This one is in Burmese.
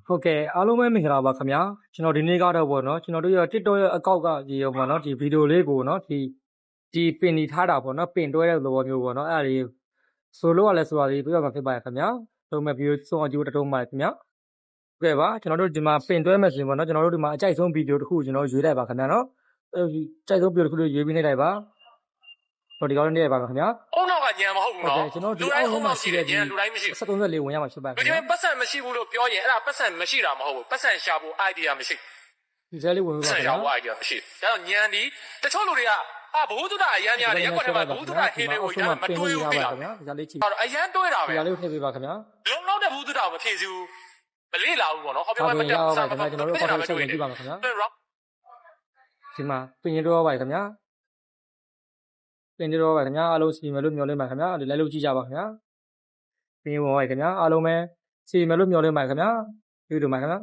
ဟုတ်ကဲ့အားလုံးပဲမင်္ဂလာပါခင်ဗျာကျွန်တော်ဒီနေ့ကတော့ပေါ့နော်ကျွန်တော်တို့ရဲ့ TikTok ရဲ့အကောက်ကဒီရောပေါ့နော်ဒီဗီဒီယိုလေးကိုနော်ဒီပင်နေထားတာပေါ့နော်ပင်တွဲတဲ့သဘောမျိုးပေါ့နော်အဲ့ဒါလေးဆိုလို့ရလဲဆိုတာလေးပြောပြမှာဖြစ်ပါတယ်ခင်ဗျာတော့မဲ့ဗီဒီယိုဆုံးအကျိုးတတုံးပါခင်ဗျာဟုတ်ကဲ့ပါကျွန်တော်တို့ဒီမှာပင်တွဲမယ်ဆိုရင်ပေါ့နော်ကျွန်တော်တို့ဒီမှာအကြိုက်ဆုံးဗီဒီယိုတစ်ခုကျွန်တော်ရွေးလိုက်ပါခင်ဗျာနော်ကြိုက်ဆုံးဗီဒီယိုတစ်ခုရွေးပြီးနေလိုက်ပါဟိုဒီကောင်းနေပါခင်ဗျာအုံနောက်ကညံမဟုတ်ဘူးနော်ကျွန်တော်ဒီအောက်မှာရှိတဲ့ဒီလူတိုင်းမရှိ734ဝင်ရမှာဖြစ်ပါခင်ဗျာဒီပတ်စံမရှိဘူးလို့ပြောရင်အဲ့ဒါပတ်စံမရှိတာမဟုတ်ဘူးပတ်စံရှာဖို့ idea မရှိဒီစဲလေးဝင်ပါခင်ဗျာရှာဖို့ idea မရှိဒါတော့ညံဒီတချို့လူတွေကဘုဒ္ဓတာအရန်များတယ်ရက်ကွက်ထဲမှာဘုဒ္ဓတာဟင်းတွေကိုရမတွေးဘူးခင်ဗျာဒီစဲလေးကြည့်အဲ့တော့အရန်တွေးတာပဲဒီလေးကိုထည့်ပေးပါခင်ဗျာလုံလောက်တဲ့ဘုဒ္ဓတာမဖြည့်စုမလေးလာဘူးပေါ့နော်ဟောပြောမတက်စားပါခင်ဗျာကျွန်တော်တို့ခေါ်ထုတ်ချက်ကြည့်ပါမယ်ခင်ဗျာဒီမှာပြင်ရတော့ပါခင်ဗျာပြင်ရတော့ပါခင်ဗျာအားလုံးစီမယ်လို့မျှော်လင့်ပါခင်ဗျာဒီလိုက်လို့ကြည့်ကြပါခင်ဗျာပြင်ရပါခင်ဗျာအားလုံးပဲစီမယ်လို့မျှော်လင့်ပါခင်ဗျာဒီလိုပါခင်ဗျာ